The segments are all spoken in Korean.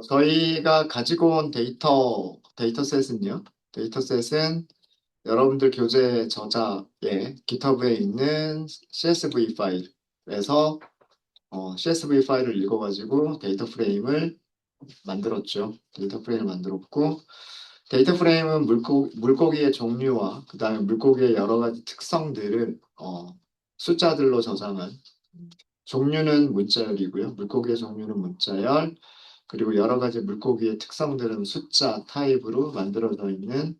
저희가 가지고 온 데이터셋은요. 데이터셋은 여러분들 교재 저자에 GitHub에 있는 CSV 파일에서 CSV 파일을 읽어가지고 데이터 프레임을 만들었죠. 데이터 프레임을 만들었고, 데이터 프레임은 물고기의 종류와 그 다음에 물고기의 여러 가지 특성들을 숫자들로 저장한 종류는 문자열이고요. 물고기의 종류는 문자열, 그리고 여러 가지 물고기의 특성들은 숫자 타입으로 만들어져 있는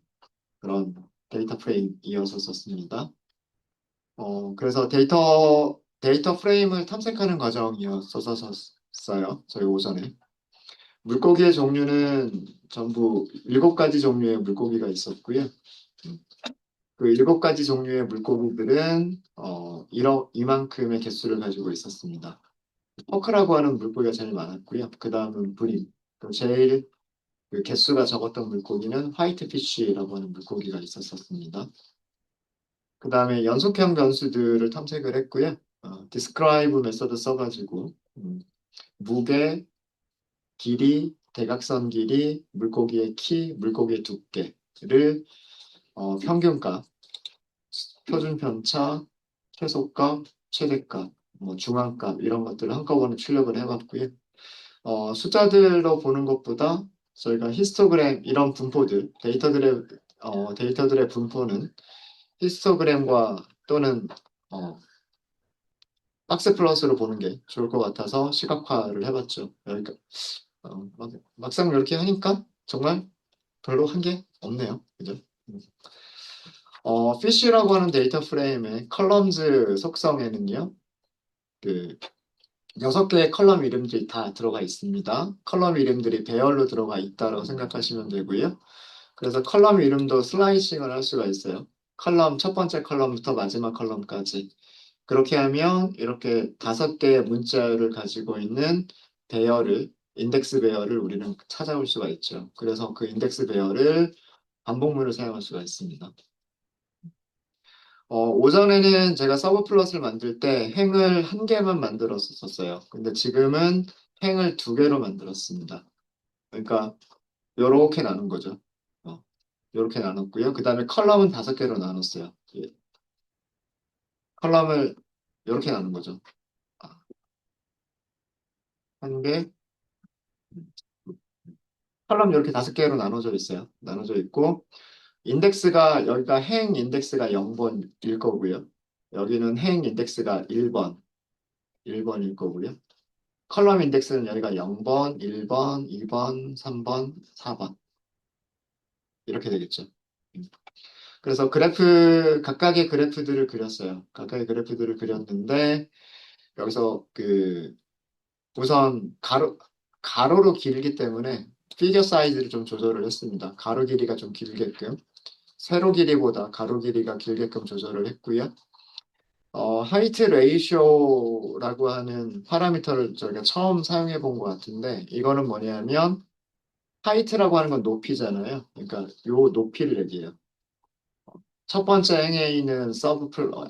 그런 데이터 프레임이어서 썼습니다. 그래서 데이터 프레임을 탐색하는 과정이었어서 썼어요. 저희 오전에. 물고기의 종류는 전부 7가지 종류의 물고기가 있었고요. 그 7가지 종류의 물고기들은 이만큼의 개수를 가지고 있었습니다. 퍼크라고 하는 물고기가 제일 많았고요. 그 다음은 브림. 또 제일 그 개수가 적었던 물고기는 화이트 피쉬라고 하는 물고기가 있었습니다. 그 다음에 연속형 변수들을 탐색을 했고요. describe 메서드 써가지고 무게, 길이, 대각선 길이, 물고기의 키, 물고기의 두께를 평균값, 표준 편차, 최소값, 최대값, 뭐 중앙값 이런 것들을 한꺼번에 출력을 해봤고요. 숫자들로 보는 것보다 저희가 히스토그램 이런 분포들, 데이터들의 분포는 히스토그램과 또는 박스 플러스로 보는 게 좋을 것 같아서 시각화를 해봤죠. 그러니까 막상 이렇게 하니까 정말 별로 한 게 없네요. 그죠? 피쉬라고 하는 데이터 프레임의 컬럼즈 속성에는요, 그 6개의 컬럼 이름들이 다 들어가 있습니다. 컬럼 이름들이 배열로 들어가 있다고 생각하시면 되고요. 그래서 컬럼 이름도 슬라이싱을 할 수가 있어요. 첫 번째 컬럼부터 마지막 컬럼까지. 그렇게 하면 이렇게 5개의 문자열을 가지고 있는 인덱스 배열을 우리는 찾아올 수가 있죠. 그래서 그 인덱스 배열을 반복문을 사용할 수가 있습니다. 오전에는 제가 서브 플롯을 만들 때 행을 1개만 만들었었어요. 근데 지금은 행을 2개로 만들었습니다. 그러니까 요렇게 나눈 거죠. 요렇게 나눴고요. 그 다음에 컬럼은 5개로 나눴어요. 예. 컬럼을 요렇게 나눈 거죠. 아, 한 개, 컬럼 이렇게 5개로 나눠져 있어요. 나눠져 있고, 여기가 행 인덱스가 0번일 거고요. 여기는 행 인덱스가 1번일 거고요. 컬럼 인덱스는 여기가 0번, 1번, 2번, 3번, 4번. 이렇게 되겠죠. 그래서 각각의 그래프들을 그렸어요. 각각의 그래프들을 그렸는데, 여기서 우선 가로로 길기 때문에 피겨 사이즈를 좀 조절을 했습니다. 가로 길이가 좀 길게끔. 세로 길이보다 가로 길이가 길게끔 조절을 했고요. 하이트 레이쇼라고 하는 파라미터를 저희가 처음 사용해 본 것 같은데, 이거는 뭐냐면, 하이트라고 하는 건 높이잖아요. 그러니까 요 높이를 얘기해요. 첫 번째 행에 있는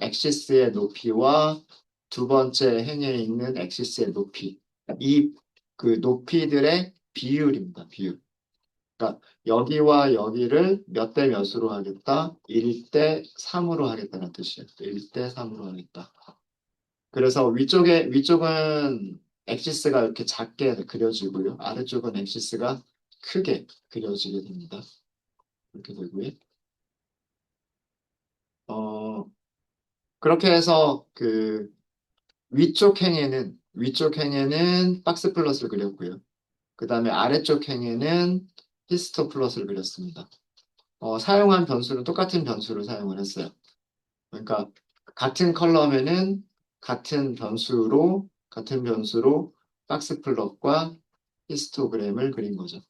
엑시스의 높이와 두 번째 행에 있는 엑시스의 높이. 이 그 높이들의 비율입니다. 비율. 그러니까 여기와 여기를 몇 대 몇으로 하겠다? 1대 3으로 하겠다는 뜻이에요. 1대 3으로 하겠다. 그래서 위쪽은 엑시스가 이렇게 작게 그려지고요. 아래쪽은 엑시스가 크게 그려지게 됩니다. 이렇게 되고요. 어, 그렇게 해서 위쪽 행에는 박스 플롯을 그렸고요. 그 다음에 아래쪽 행에는 히스토 플롯을 그렸습니다. 사용한 변수는 똑같은 변수를 사용을 했어요. 그러니까 같은 컬럼에는 같은 변수로 박스 플롯과 히스토그램을 그린 거죠.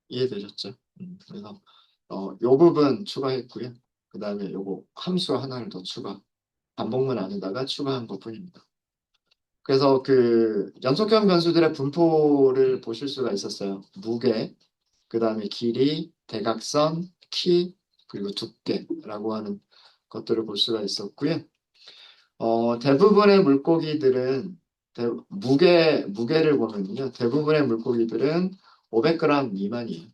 이해되셨죠? 그래서 요 부분 추가했고요. 그 다음에 요거 함수 하나를 더 반복문 안에다가 추가한 것뿐입니다. 그래서 연속형 변수들의 분포를 보실 수가 있었어요. 무게, 그 다음에 길이, 대각선, 키, 그리고 두께라고 하는 것들을 볼 수가 있었고요. 대부분의 무게를 보면요. 대부분의 물고기들은 500g 미만이에요.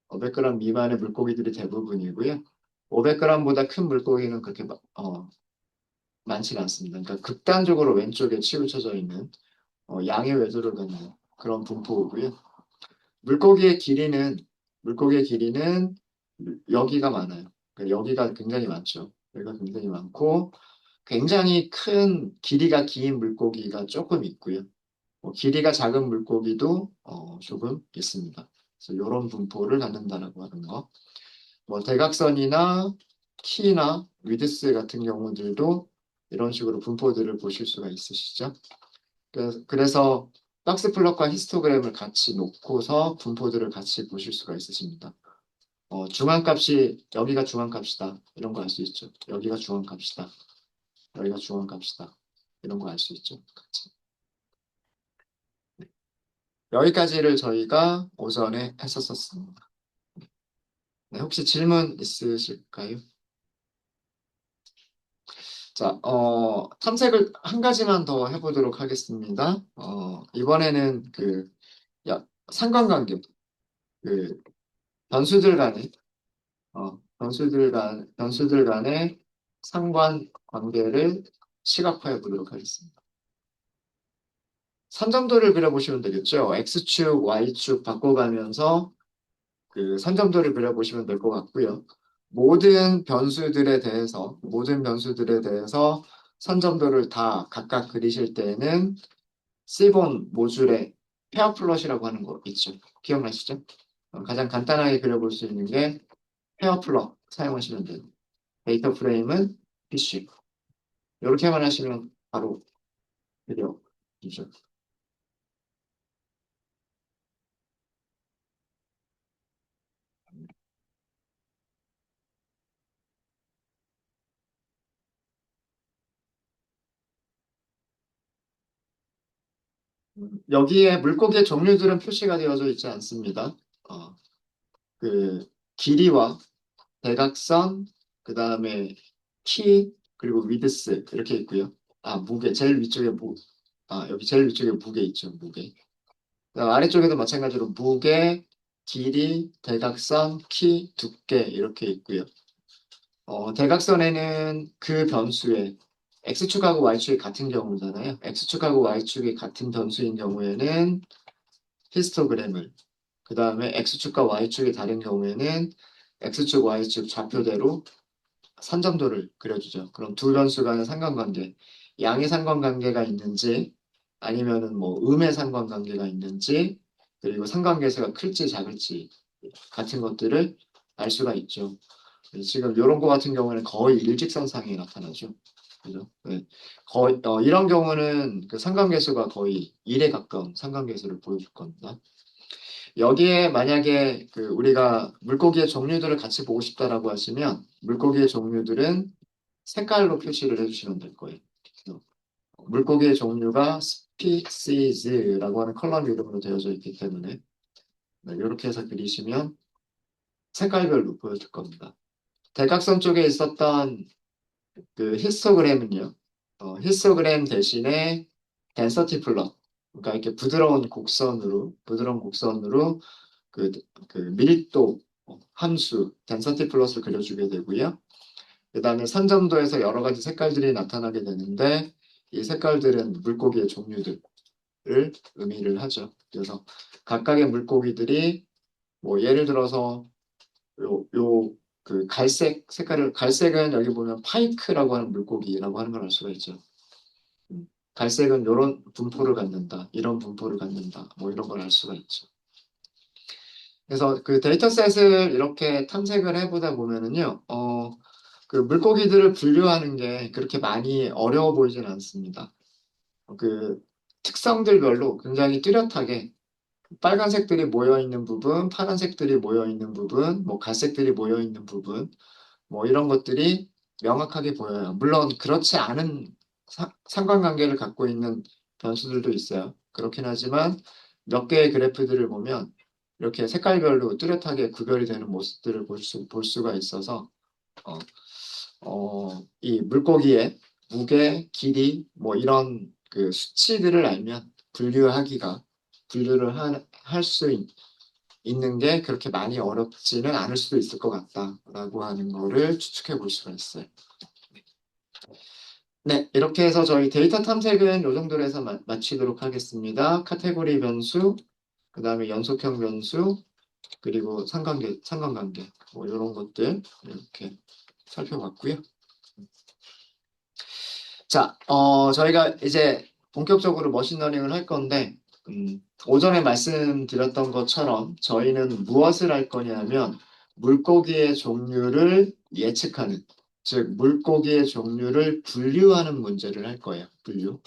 500g 미만의 물고기들이 대부분이고요. 500g보다 큰 물고기는 그렇게 많지는 않습니다. 그러니까 극단적으로 왼쪽에 치우쳐져 있는 양의 외도를 갖는 그런 분포고요. 물고기의 길이는 물고기의 길이는 여기가 많아요. 그러니까 여기가 굉장히 많죠. 여기가 굉장히 많고 굉장히 큰 길이가 긴 물고기가 조금 있고요. 길이가 작은 물고기도 조금 있습니다. 그래서 이런 분포를 갖는다라고 하는 거. 대각선이나 키나 위드스 같은 경우들도 이런 식으로 분포들을 보실 수가 있으시죠. 그래서 박스 플롯과 히스토그램을 같이 놓고서 분포들을 같이 보실 수가 있으십니다. 중앙값이 여기가 중앙값이다. 이런 거 알 수 있죠. 여기가 중앙값이다. 여기가 중앙값이다. 이런 거 알 수 있죠. 같이. 네. 여기까지를 저희가 오전에 했었습니다. 네, 혹시 질문 있으실까요? 자, 탐색을 한 가지만 더 해보도록 하겠습니다. 이번에는 상관관계, 그 변수들 간의, 변수들 간의 상관관계를 시각화해 보도록 하겠습니다. 선점도를 그려보시면 되겠죠. X축, Y축 바꿔가면서 그 선점도를 그려보시면 될 것 같고요. 모든 변수들에 대해서 선점도를 다 각각 그리실 때에는 C본 모듈의 페어 플롯이라고 하는 거 있죠. 기억나시죠? 가장 간단하게 그려볼 수 있는 게 페어 플롯 사용하시면 돼요. 데이터 프레임은 PC. 이렇게만 하시면 바로 그려지죠. 여기에 물고기의 종류들은 표시가 되어져 있지 않습니다. 어, 그 길이와 대각선, 그 다음에 키, 그리고 위드스 이렇게 있고요. 무게, 여기 제일 위쪽에 무게 있죠, 무게. 그다음 아래쪽에도 마찬가지로 무게, 길이, 대각선, 키, 두께 이렇게 있고요. 대각선에는 그 변수에 X축하고 Y축이 같은 경우잖아요. X축하고 Y축이 같은 변수인 경우에는 히스토그램을, 그 다음에 X축과 Y축이 다른 경우에는 X축, Y축 좌표대로 선점도를 그려주죠. 그럼 두 변수 간의 상관관계, 양의 상관관계가 있는지, 아니면은 음의 상관관계가 있는지, 그리고 상관계수가 클지 작을지 같은 것들을 알 수가 있죠. 지금 이런 거 같은 경우는 거의 일직선상에 나타나죠. 그죠? 네. 거의, 이런 경우는 그 상관계수가 거의 1에 가까운 상관계수를 보여줄 겁니다. 여기에 만약에 우리가 물고기의 종류들을 같이 보고 싶다라고 하시면 물고기의 종류들은 색깔로 표시를 해주시면 될 거예요. 그래서 물고기의 종류가 스피시즈라고 하는 컬럼 이름으로 되어져 있기 때문에 이렇게 해서 그리시면 색깔별로 보여줄 겁니다. 대각선 쪽에 있었던 그 히스토그램은요. 히스토그램 대신에 덴서티 플롯, 그러니까 이렇게 부드러운 곡선으로 그, 그 밀도 함수 덴서티 플롯을 그려주게 되고요. 그 다음에 선점도에서 여러 가지 색깔들이 나타나게 되는데 이 색깔들은 물고기의 종류들을 의미를 하죠. 그래서 각각의 물고기들이 예를 들어서 갈색 색깔을 갈색은 여기 보면 파이크라고 하는 물고기라고 하는 걸 알 수가 있죠. 갈색은 이런 분포를 갖는다, 이런 분포를 갖는다, 이런 걸 알 수가 있죠. 그래서 그 데이터셋을 이렇게 탐색을 해보다 보면은요, 그 물고기들을 분류하는 게 그렇게 많이 어려워 보이진 않습니다. 그 특성들별로 굉장히 뚜렷하게 빨간색들이 모여 있는 부분, 파란색들이 모여 있는 부분, 갈색들이 모여 있는 부분, 이런 것들이 명확하게 보여요. 물론 그렇지 않은 상관관계를 갖고 있는 변수들도 있어요. 그렇긴 하지만 몇 개의 그래프들을 보면 이렇게 색깔별로 뚜렷하게 구별이 되는 모습들을 볼 수가 있어서 이 물고기의 무게, 길이 이런 그 수치들을 알면 분류를 할 수 있는 게 그렇게 많이 어렵지는 않을 수도 있을 것 같다라고 하는 거를 추측해 볼 수가 있어요. 네, 이렇게 해서 저희 데이터 탐색은 이 정도로 해서 마치도록 하겠습니다. 카테고리 변수, 그 다음에 연속형 변수, 그리고 상관관계, 뭐 이런 것들 이렇게 살펴봤고요. 자, 저희가 이제 본격적으로 머신러닝을 할 건데, 오전에 말씀드렸던 것처럼 저희는 무엇을 할 거냐면 물고기의 종류를 예측하는, 즉 물고기의 종류를 분류하는 문제를 할 거예요. 분류.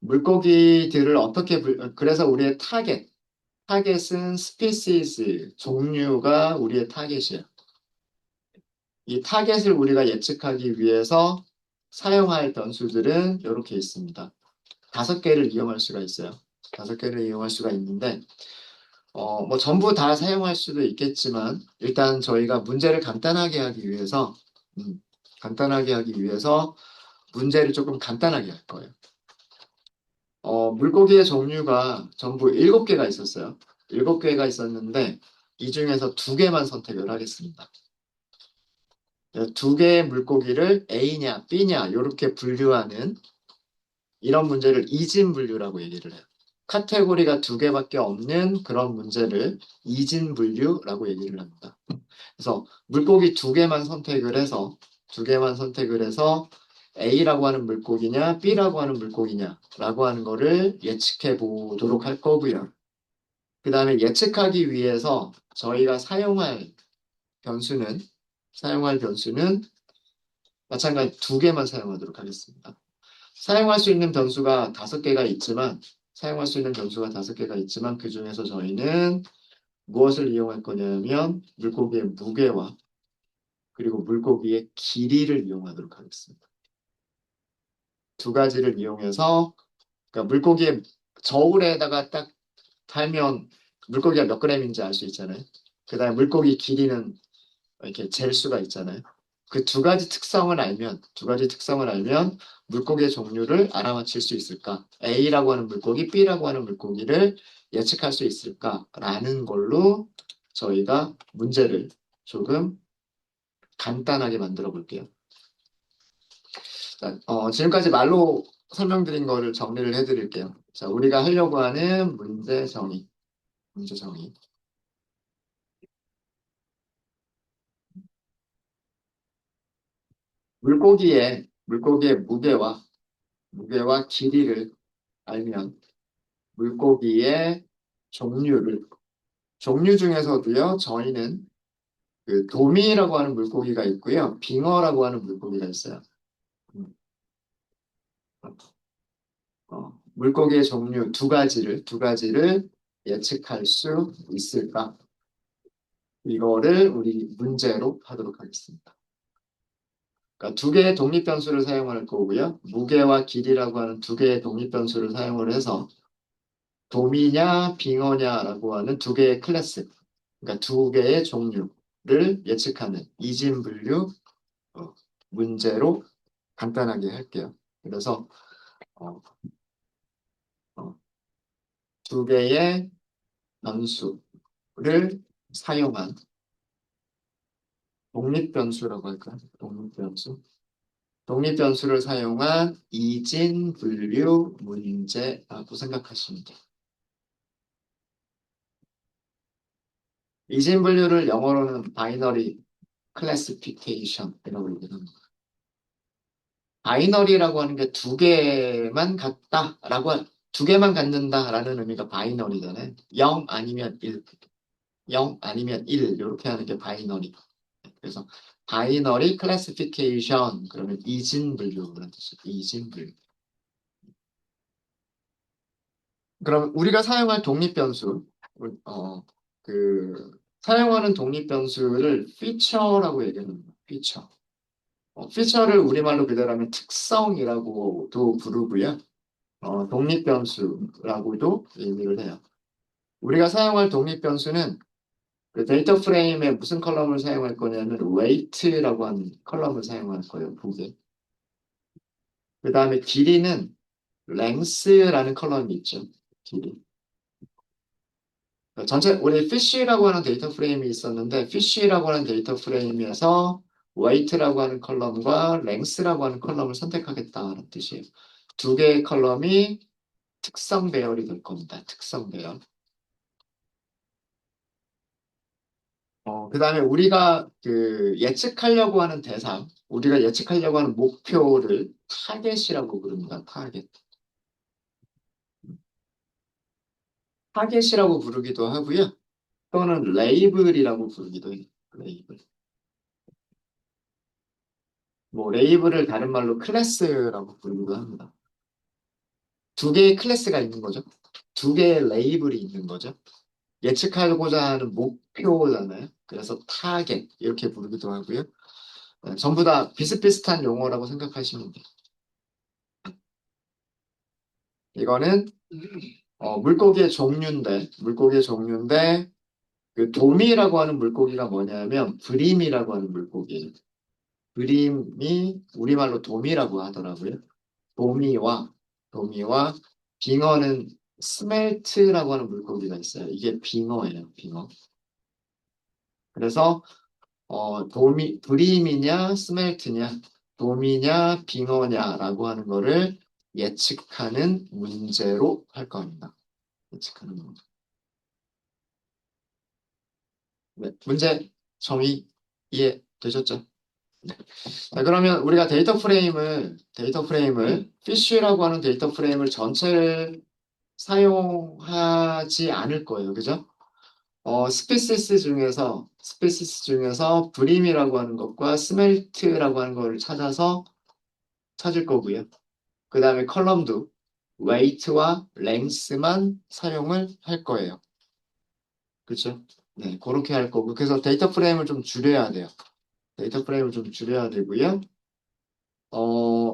물고기들을 그래서 우리의 타겟은 스피시스, 종류가 우리의 타겟이에요. 이 타겟을 우리가 예측하기 위해서 사용할 변수들은 이렇게 있습니다. 5개를 이용할 수가 있어요. 5개를 이용할 수가 있는데, 뭐 전부 다 사용할 수도 있겠지만, 일단 저희가 문제를 간단하게 하기 위해서 문제를 조금 간단하게 할 거예요. 물고기의 종류가 전부 7개가 있었어요. 7개가 있었는데, 이 중에서 2개만 선택을 하겠습니다. 2개의 물고기를 A냐, B냐, 이렇게 분류하는 이런 문제를 이진 분류라고 얘기를 해요. 카테고리가 2개밖에 없는 그런 문제를 이진 분류라고 얘기를 합니다. 그래서 물고기 2개만 선택을 해서 A라고 하는 물고기냐, B라고 하는 물고기냐라고 하는 거를 예측해 보도록 할 거고요. 그 다음에 예측하기 위해서 저희가 사용할 변수는 마찬가지 2개만 사용하도록 하겠습니다. 사용할 수 있는 변수가 5개가 있지만, 그 중에서 저희는 무엇을 이용할 거냐면, 물고기의 무게와, 그리고 물고기의 길이를 이용하도록 하겠습니다. 2가지를 이용해서, 그러니까 물고기의 저울에다가 딱 달면 물고기가 몇 g인지 알 수 있잖아요. 그 다음에 물고기 길이는 이렇게 잴 수가 있잖아요. 그 2가지 특성을 알면 물고기의 종류를 알아맞힐 수 있을까? A라고 하는 물고기, B라고 하는 물고기를 예측할 수 있을까라는 걸로 저희가 문제를 조금 간단하게 만들어 볼게요. 자, 지금까지 말로 설명드린 거를 정리를 해드릴게요. 자, 우리가 하려고 하는 문제 정의. 물고기의 무게와 길이를 알면 물고기의 종류 중에서도요, 저희는 그 도미라고 하는 물고기가 있고요, 빙어라고 하는 물고기가 있어요. 음, 물고기의 종류 2가지를 예측할 수 있을까? 이거를 우리 문제로 하도록 하겠습니다. 그러니까 2개의 독립변수를 사용할 거고요. 무게와 길이라고 하는 2개의 독립변수를 사용을 해서 도미냐 빙어냐라고 하는 2개의 클래스, 그러니까 2개의 종류를 예측하는 이진 분류 문제로 간단하게 할게요. 그래서 어, 어, 2개의 변수를 사용한 독립변수라고 할까요? 독립변수를 사용한 이진 분류 문제라고 생각하시면 돼요. 이진 분류를 영어로는 바이너리 클래시피케이션이라고 얘기합니다. 바이너리라고 하는 게 2개만 갖는다라는 의미가 바이너리잖아요. 0 아니면 1, 0 아니면 1 이렇게 하는 게 바이너리. 그래서 바이너리 클래시피케이션 그러면 이진 분류라는 뜻이에요. 이진 분류. 그럼 우리가 사용할 독립변수, 어, 사용하는 독립변수를 피처라고 얘기합니다. 피처를 우리말로 그대로 하면 특성이라고도 부르고요. 독립변수라고도 얘기를 해요. 우리가 사용할 독립변수는 그 데이터 프레임에 무슨 컬럼을 사용할 거냐면 weight라고 하는 컬럼을 사용할 거예요. 보게. 그 다음에 길이는 length라는 컬럼이 있죠. 길이. 전체 우리 fish라고 하는 데이터 프레임이 있었는데 fish라고 하는 데이터 프레임에서 weight라고 하는 컬럼과 length라고 하는 컬럼을 선택하겠다는 뜻이에요. 두 개의 컬럼이 특성 배열이 될 겁니다. 특성 배열. 그다음에 우리가 그 예측하려고 하는 대상, 우리가 예측하려고 하는 목표를 타겟이라고 부릅니다. 타겟. 타겟이라고 부르기도 하고요. 또는 레이블이라고 부르기도 해요. 레이블. 뭐 레이블을 다른 말로 클래스라고 부르기도 합니다. 두 개의 클래스가 있는 거죠. 두 개의 레이블이 있는 거죠. 예측하고자 하는 목표잖아요. 그래서 타겟 이렇게 부르기도 하고요. 전부 다 비슷비슷한 용어라고 생각하시면 돼요. 이거는 물고기의 종류인데 그 도미라고 하는 물고기가 뭐냐면 브림이라고 하는 물고기예요. 브림이 우리말로 도미라고 하더라고요. 도미와 도미와 빙어는 스멜트라고 하는 물고기가 있어요. 이게 빙어예요, 빙어. 그래서 브림이냐 스멜트냐, 도미냐 빙어냐라고 하는 거를 예측하는 문제로 할 겁니다. 예측하는 문제. 네, 문제 정의 이해되셨죠? 네. 자, 그러면 우리가 데이터 프레임을 fish라고 하는 데이터 프레임을 전체를 사용하지 않을 거예요. 그죠? 스피시스 중에서 브림이라고 하는 것과 스멜트라고 하는 걸 찾을 거고요. 그 다음에 컬럼도 웨이트와 랭스만 사용을 할 거예요. 그렇죠? 네, 그렇게 할 거고. 그래서 데이터 프레임을 좀 줄여야 돼요. 데이터 프레임을 좀 줄여야 되고요.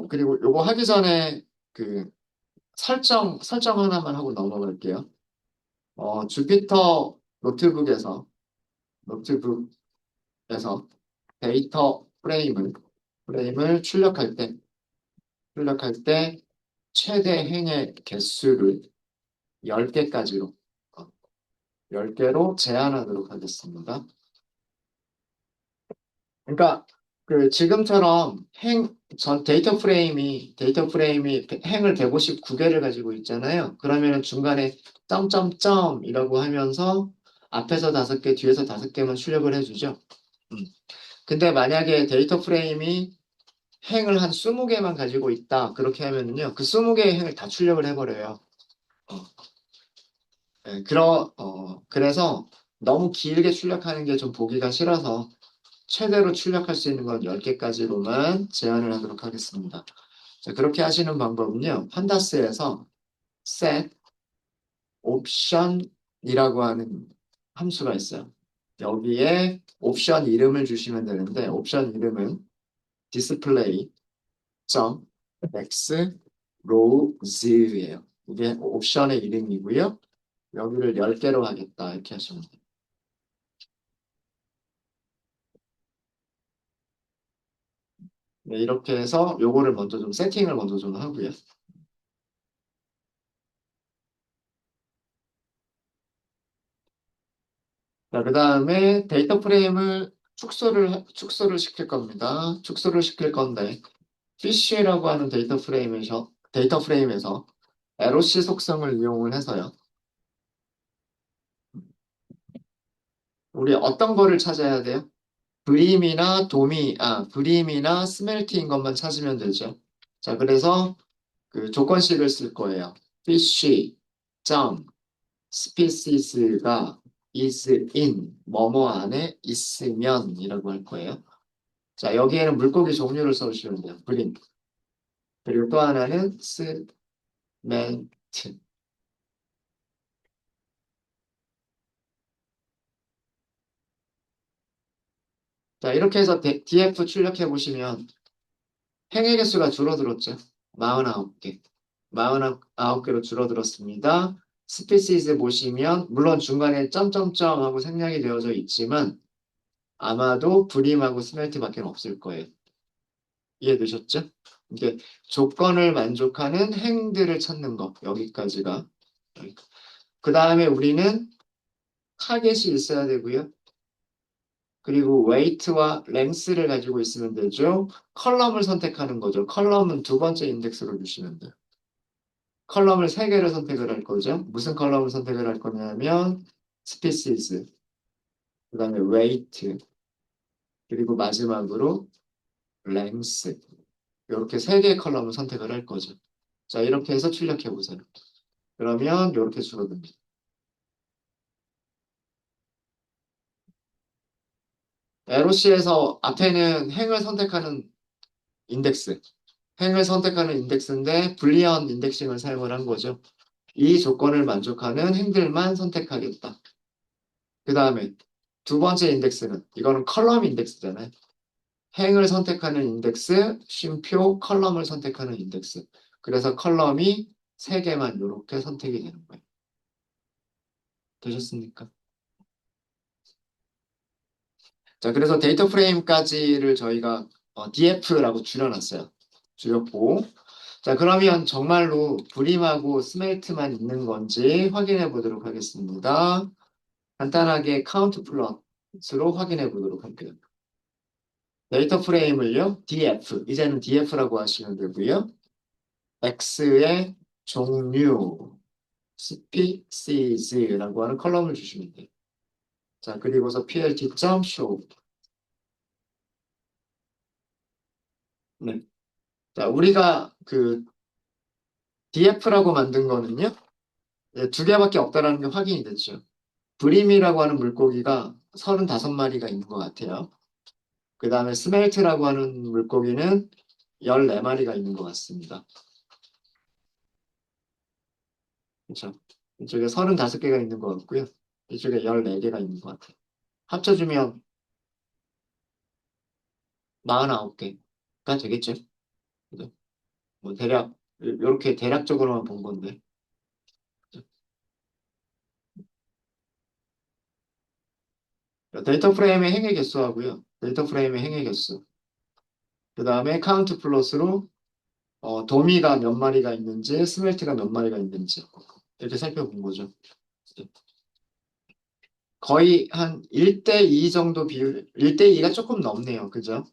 그리고 요거 하기 전에 그 설정 하나만 하고 넘어갈게요. 주피터 노트북에서 데이터 프레임을 출력할 때 최대 행의 개수를 10개까지로, 10개로 제한하도록 하겠습니다. 그러니까 그 지금처럼 데이터 프레임이 행을 159개를 가지고 있잖아요. 그러면 중간에 점점점이라고 하면서 앞에서 5개, 뒤에서 5개만 출력을 해주죠. 음. 근데 만약에 데이터 프레임이 행을 한 20개만 가지고 있다. 그렇게 하면은요. 그 20개의 행을 다 출력을 해버려요. 어, 그래서 너무 길게 출력하는 게 좀 보기가 싫어서 최대로 출력할 수 있는 건 10개까지로만 제한을 하도록 하겠습니다. 자, 그렇게 하시는 방법은요. 판다스에서 set option이라고 하는 함수가 있어요. 여기에 옵션 이름을 주시면 되는데 옵션 이름은 display x rows예요. 이게 옵션의 이름이고요. 여기를 10개로 하겠다 이렇게 하시면 돼요. 네, 이렇게 해서 요거를 먼저 좀 세팅을 먼저 좀 하고요. 자, 그 다음에 데이터 프레임을 축소를 시킬 겁니다. 축소를 시킬 건데, fish라고 하는 데이터 프레임에서 LOC 속성을 이용을 해서요. 우리 어떤 거를 찾아야 돼요? 브림이나 스멜트인 것만 찾으면 되죠. 자, 그래서 그 조건식을 쓸 거예요. fish, 점, species가 is in, 뭐뭐 안에 있으면이라고 할 거예요. 자, 여기에는 물고기 종류를 써주시면 돼요. 브림. 그리고 또 하나는 스멘트. 자, 이렇게 해서 DF 출력해 보시면 행의 개수가 줄어들었죠. 49개. 49개로 줄어들었습니다. 스피시스 보시면 물론 중간에 점점점 하고 생략이 되어져 있지만 아마도 브림하고 스멜트밖에 없을 거예요. 이해되셨죠? 이게 조건을 만족하는 행들을 찾는 거. 여기까지가. 그 다음에 우리는 타겟이 있어야 되고요. 그리고 weight와 length를 가지고 있으면 되죠. 컬럼을 선택하는 거죠. 컬럼은 두 번째 인덱스로 주시면 돼요. 컬럼을 세 개를 선택을 할 거죠. 무슨 컬럼을 선택을 할 거냐면 species, 그 다음에 weight, 그리고 마지막으로 length. 이렇게 세 개의 컬럼을 선택을 할 거죠. 자, 이렇게 해서 출력해 보세요. 그러면 이렇게 줄어듭니다. LOC에서 앞에는 행을 선택하는 인덱스, 행을 선택하는 인덱스인데 불리한 인덱싱을 사용을 한 거죠. 이 조건을 만족하는 행들만 선택하겠다. 그 다음에 두 번째 인덱스는 이거는 컬럼 인덱스잖아요. 행을 선택하는 인덱스, 쉼표, 컬럼을 선택하는 인덱스. 그래서 컬럼이 세 개만 이렇게 선택이 되는 거예요. 되셨습니까? 자, 그래서 데이터 프레임까지를 저희가 DF라고 줄여놨어요. 줄였고. 자, 그러면 정말로 브림하고 스멜트만 있는 건지 확인해 보도록 하겠습니다. 간단하게 카운트 플롯으로 확인해 보도록 할게요. 데이터 프레임을요, DF. 이제는 DF라고 하시면 되고요. X의 종류, species라고 하는 컬럼을 주시면 돼요. 자, 그리고서 plt.show. 네. 자, 우리가 그 DF라고 만든 거는요, 두 개밖에 없다라는 게 확인이 됐죠. 브림이라고 하는 물고기가 35마리가 있는 것 같아요. 그 다음에 스멜트라고 하는 물고기는 14마리가 있는 것 같습니다. 그렇죠. 이쪽에 35개가 있는 것 같고요. 이쪽에 14개가 있는 것 같아요. 합쳐주면 49개가 되겠죠. 그죠? 뭐 대략 이렇게 대략적으로만 본 건데. 데이터 프레임의 행의 개수하고요. 데이터 프레임의 행의 개수. 그 다음에 카운트 플러스로 도미가 몇 마리가 있는지, 스멜트가 몇 마리가 있는지 이렇게 살펴본 거죠. 거의 한 1대2 정도 비율, 1대2가 조금 넘네요. 그죠?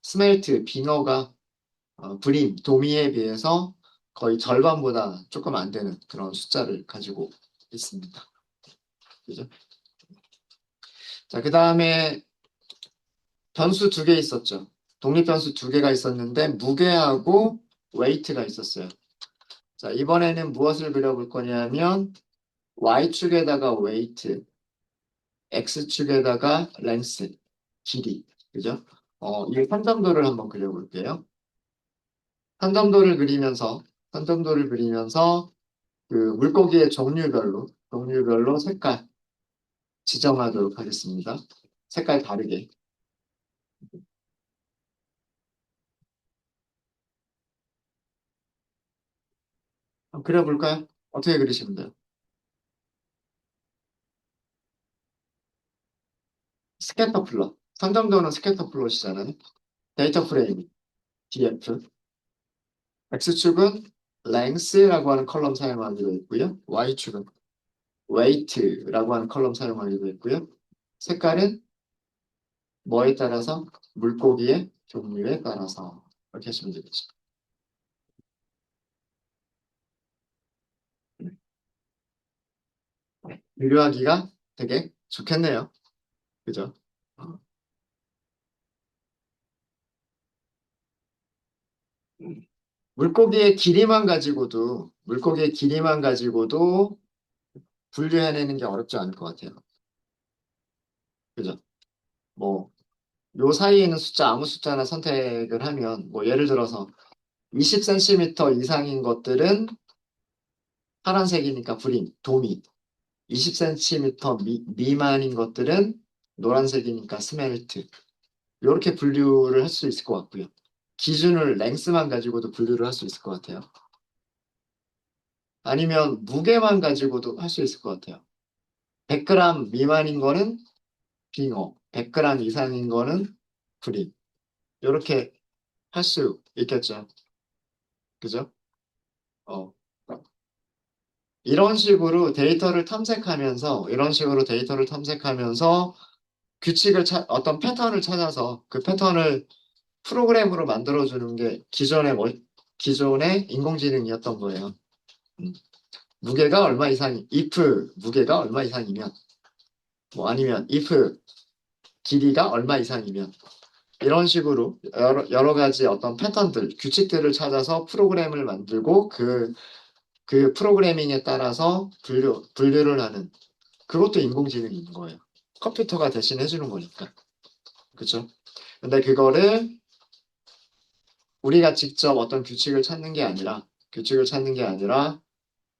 스멜트, 빙어가 브림, 도미에 비해서 거의 절반보다 조금 안 되는 그런 숫자를 가지고 있습니다. 그죠? 자, 그 다음에 변수 두 개 있었죠. 독립 변수 두 개가 있었는데 무게하고 웨이트가 있었어요. 자, 이번에는 무엇을 그려볼 거냐면 y축에다가 웨이트, x축에다가 렌스, 길이. 그죠? 이 판점도를 한번 그려볼게요. 판점도를 그리면서 그 물고기의 종류별로 색깔 지정하도록 하겠습니다. 색깔 다르게. 한번 그려볼까요? 어떻게 그리시면 돼요? 스캐터 플롯. 선정도는 스캐터 플롯이잖아요. 데이터 프레임, df. x축은 length라고 하는 컬럼 사용하기로 했고요. y축은 weight라고 하는 컬럼 사용하기로 했고요. 색깔은 뭐에 따라서? 물고기의 종류에 따라서. 이렇게 하시면 되겠죠. 비교하기가 되게 좋겠네요. 그죠? 어, 물고기의 길이만 가지고도 분류해내는 게 어렵지 않을 것 같아요. 그죠? 뭐, 요 사이에 있는 숫자, 아무 숫자나 선택을 하면, 뭐, 예를 들어서 20cm 이상인 것들은 파란색이니까 불임, 도미. 20cm 미만인 것들은 노란색이니까 스멜트. 이렇게 분류를 할 수 있을 것 같고요. 기준을 랭스만 가지고도 분류를 할 수 있을 것 같아요. 아니면 무게만 가지고도 할 수 있을 것 같아요. 100g 미만인 거는 빙어, 100g 이상인 거는 불임. 이렇게 할 수 있겠죠. 그죠? 어. 이런 식으로 데이터를 탐색하면서 어떤 패턴을 찾아서 그 패턴을 프로그램으로 만들어주는 게 기존의 인공지능이었던 거예요. 음. if 무게가 얼마 이상이면, 뭐 아니면 if 길이가 얼마 이상이면, 이런 식으로 여러 가지 어떤 패턴들, 규칙들을 찾아서 프로그램을 만들고 그 프로그래밍에 따라서 분류를 하는 그것도 인공지능인 거예요. 컴퓨터가 대신 해주는 거니까. 그죠? 근데 그거를 우리가 직접 어떤 규칙을 찾는 게 아니라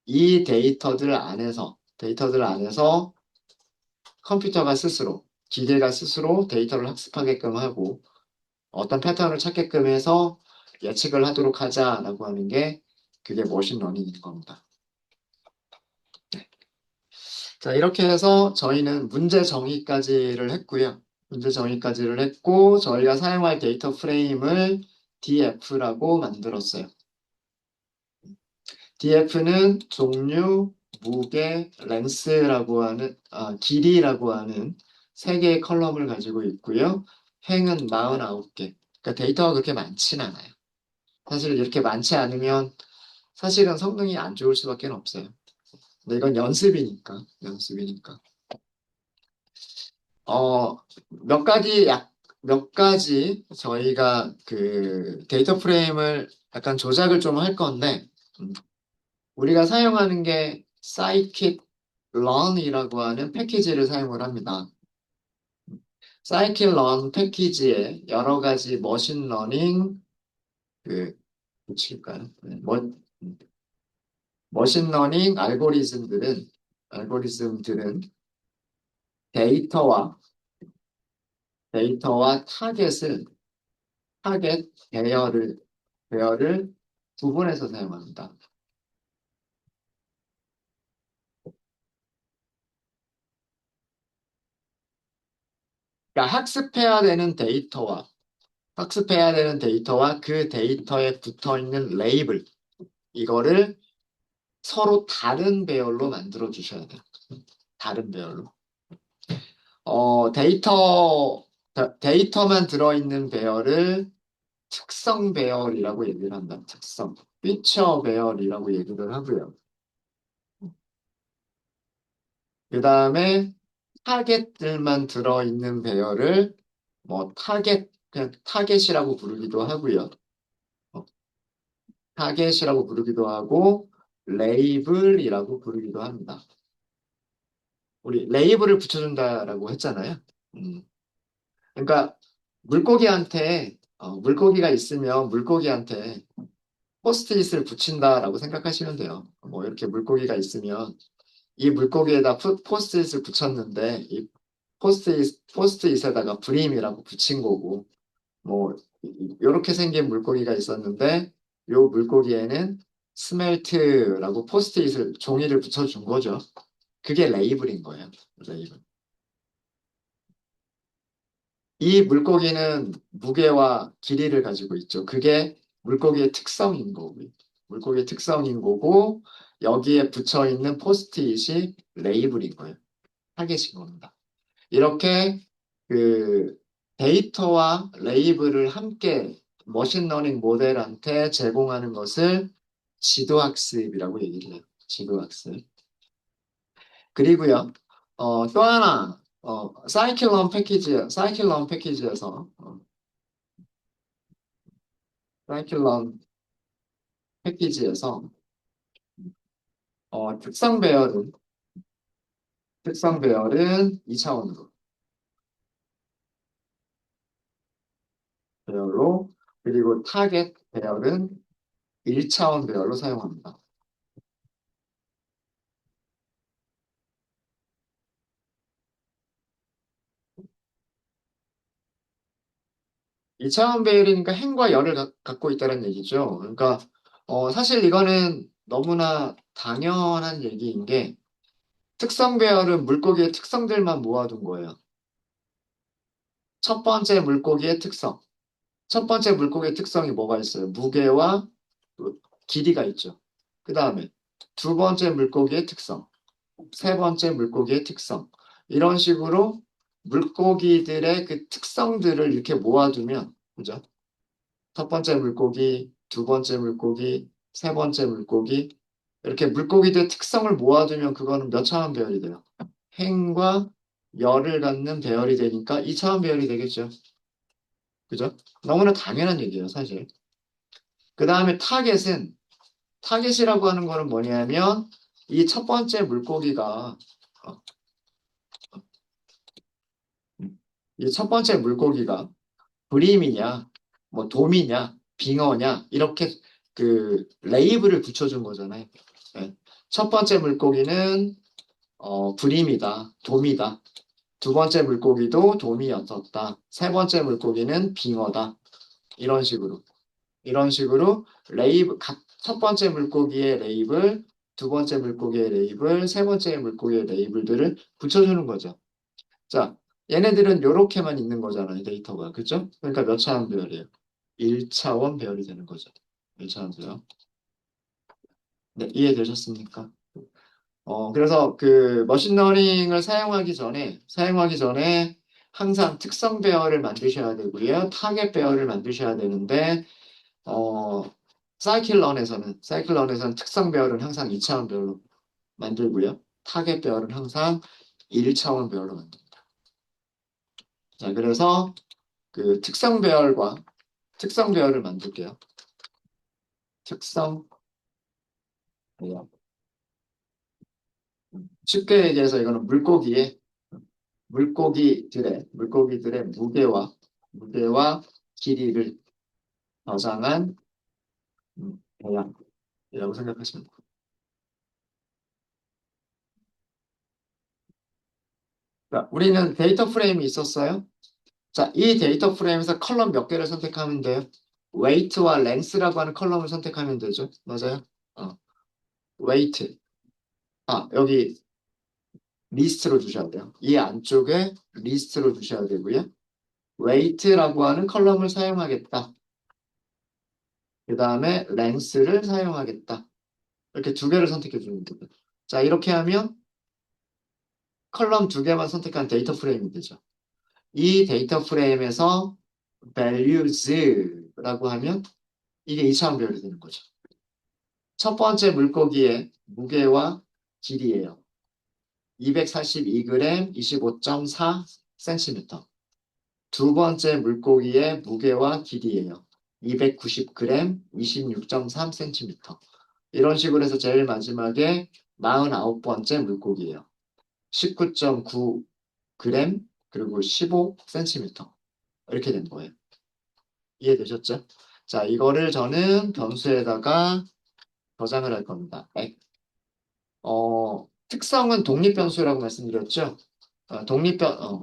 이 데이터들 안에서 기계가 스스로 데이터를 학습하게끔 하고 어떤 패턴을 찾게끔 해서 예측을 하도록 하자라고 하는 게 그게 머신러닝인 겁니다. 자, 이렇게 해서 저희는 문제 정의까지를 했고, 저희가 사용할 데이터 프레임을 DF라고 만들었어요. DF는 종류, 무게, 길이라고 하는 세 개의 컬럼을 가지고 있고요. 행은 49개. 그러니까 데이터가 그렇게 많진 않아요. 사실 이렇게 많지 않으면 사실은 성능이 안 좋을 수밖에 없어요. 근데 이건 연습이니까. 어, 몇 가지 저희가 그 데이터 프레임을 약간 조작을 좀 할 건데, 음, 우리가 사용하는 게 scikit-learn이라고 하는 패키지를 사용을 합니다. scikit-learn 패키지에 여러 가지 머신러닝, 그, 붙일까요? 머신러닝 알고리즘들은 데이터와, 타겟 배열을 구분해서 사용합니다. 그러니까 학습해야 되는 데이터와 그 데이터에 붙어 있는 레이블, 이거를 서로 다른 배열로 만들어 주셔야 돼요. 다른 배열로. 데이터만 들어있는 배열을 특성 배열이라고 얘기를 한다. 피처 배열이라고 얘기를 하고요. 그 다음에 타겟들만 들어있는 배열을 그냥 타겟이라고 부르기도 하고요. 어, 타겟이라고 부르기도 하고, 레이블이라고 부르기도 합니다. 우리 레이블을 붙여준다라고 했잖아요. 음. 그러니까 물고기가 있으면 물고기한테 포스트잇을 붙인다라고 생각하시면 돼요. 뭐 이렇게 물고기가 있으면 이 물고기에다 포스트잇을 붙였는데 이 포스트잇에다가 브림이라고 붙인 거고 뭐 이렇게 생긴 물고기가 있었는데 요 물고기에는 스멜트라고 종이를 붙여준 거죠. 그게 레이블인 거예요. 레이블. 이 물고기는 무게와 길이를 가지고 있죠. 그게 물고기의 특성인 거고, 여기에 붙여 있는 포스트잇이 레이블인 거예요. 타겟인 겁니다. 이렇게 그 데이터와 레이블을 함께 머신러닝 모델한테 제공하는 것을 지도학습이라고 얘기를 해요. 지도학습. 그리고요, 또 하나, 사이클론 사이클론 패키지에서, 어, 특성 배열은, 특성 배열은 2차원으로 배열로, 그리고 타겟 배열은 1차원 배열로 사용합니다. 2차원 배열이니까 행과 열을 갖고 있다는 얘기죠. 그러니까, 사실 이거는 너무나 당연한 얘기인 게, 특성 배열은 물고기의 특성들만 모아둔 거예요. 첫 번째 물고기의 특성. 첫 번째 물고기의 특성이 뭐가 있어요? 무게와 또 길이가 있죠. 그 다음에 두 번째 물고기의 특성, 세 번째 물고기의 특성. 이런 식으로 물고기들의 그 특성들을 이렇게 모아두면, 그죠? 첫 번째 물고기, 두 번째 물고기, 세 번째 물고기. 이렇게 물고기들의 특성을 모아두면 그거는 몇 차원 배열이 돼요? 행과 열을 갖는 배열이 되니까 2차원 배열이 되겠죠. 그죠? 너무나 당연한 얘기예요, 사실. 그 다음에 타겟이라고 하는 거는 뭐냐면, 이 첫 번째 물고기가, 어, 이 첫 번째 물고기가 브림이냐, 뭐 돔이냐, 빙어냐, 이렇게 그 레이블을 붙여준 거잖아요. 네. 첫 번째 물고기는 브림이다, 돔이다. 두 번째 물고기도 돔이었었다. 세 번째 물고기는 빙어다. 이런 식으로. 이런 식으로 첫 번째 물고기의 레이블, 두 번째 물고기의 레이블, 세 번째 물고기의 레이블들을 붙여주는 거죠. 자, 얘네들은 요렇게만 있는 거잖아요, 데이터가. 그죠? 그러니까 몇 차원 배열이에요? 1차원 배열이 되는 거죠. 1차원 배열. 네, 이해되셨습니까? 그래서 그 머신러닝을 사용하기 전에 항상 특성 배열을 만드셔야 되고요. 타겟 배열을 만드셔야 되는데, 어, 사이클런에서는 특성 배열은 항상 2차원 배열로 만들고요. 타겟 배열은 항상 1차원 배열로 만듭니다. 자, 그래서 그 특성 배열을 만들게요. 특성 배열. 쉽게 얘기해서 이거는 물고기들의 무게와 길이를 저장한 배열이라고 생각하시면 돼요. 자, 우리는 데이터 프레임이 있었어요. 자, 이 데이터 프레임에서 컬럼 몇 개를 선택하면 돼요? weight와 length라고 하는 컬럼을 선택하면 되죠. 맞아요? 어, weight. 여기 리스트로 주셔야 돼요. 이 안쪽에 리스트로 주셔야 되고요. weight라고 하는 컬럼을 사용하겠다. 그 다음에 length를 사용하겠다. 이렇게 두 개를 선택해 주면 됩니다. 자, 이렇게 하면 컬럼 두 개만 선택한 데이터 프레임이 되죠. 이 데이터 프레임에서 values라고 하면 이게 2차원 배열이 되는 거죠. 첫 번째 물고기의 무게와 길이예요. 242g, 25.4cm. 두 번째 물고기의 무게와 길이예요. 290g, 26.3cm. 이런 식으로 해서 제일 마지막에 49번째 물고기예요. 19.9g, 그리고 15cm. 이렇게 된 거예요. 이해되셨죠? 자, 이거를 저는 변수에다가 저장을 할 겁니다. 특성은 독립변수라고 말씀드렸죠?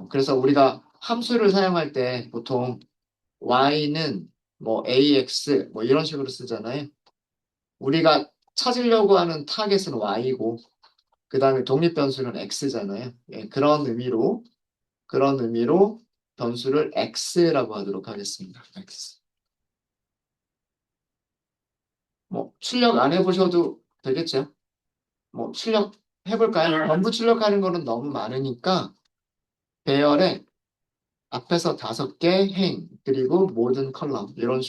그래서 우리가 함수를 사용할 때 보통 y는 뭐 ax 뭐 이런 식으로 쓰잖아요. 우리가 찾으려고 하는 타겟은 y고, 그 다음에 독립변수는 x잖아요. 예, 그런 의미로 변수를 x라고 하도록 하겠습니다. x. 뭐, 출력 안 해보셔도 되겠죠? 뭐, 출력 해볼까요? 전부 출력하는 거는 너무 많으니까, 배열에 앞에서 5개 행, 그리고 모든 컬럼, 이런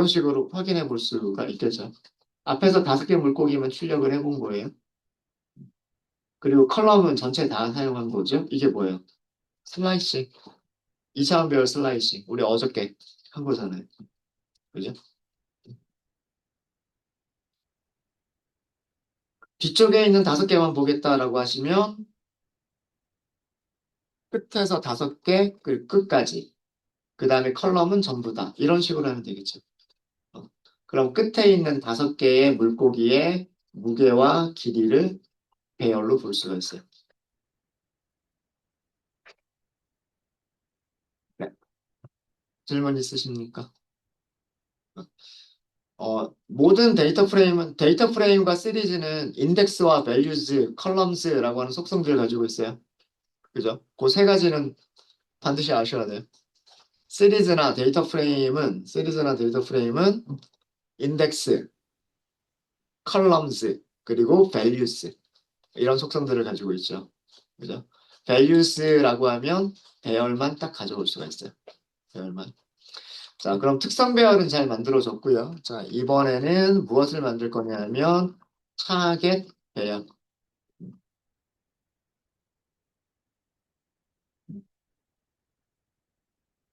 식으로 확인해 볼 수가 있겠죠. 앞에서 5개 물고기만 출력을 해본 거예요. 그리고 컬럼은 전체 다 사용한 거죠. 이게 뭐예요? 슬라이싱. 2차원 배열 슬라이싱. 우리 어저께 한 거잖아요. 그죠? 뒤쪽에 있는 5개만 보겠다라고 하시면 끝에서 5개, 그리고 끝까지. 그 다음에 컬럼은 전부 다. 이런 식으로 하면 되겠죠. 어. 그럼 끝에 있는 5개의 물고기의 무게와 길이를 배열로 볼 수가 있어요. 네. 질문 있으십니까? 모든 데이터 프레임과 시리즈는 인덱스와 밸류즈, 컬럼스라고 하는 속성들을 가지고 있어요. 그죠? 그 세 가지는 반드시 아셔야 돼요. 시리즈나 데이터 프레임은 인덱스, 컬럼즈, 그리고 values 이런 속성들을 가지고 있죠. 그죠? values라고 하면 배열만 딱 가져올 수가 있어요. 배열만. 자, 그럼 특성 배열은 잘 만들어졌고요. 자, 이번에는 무엇을 만들 거냐면 타겟 배열.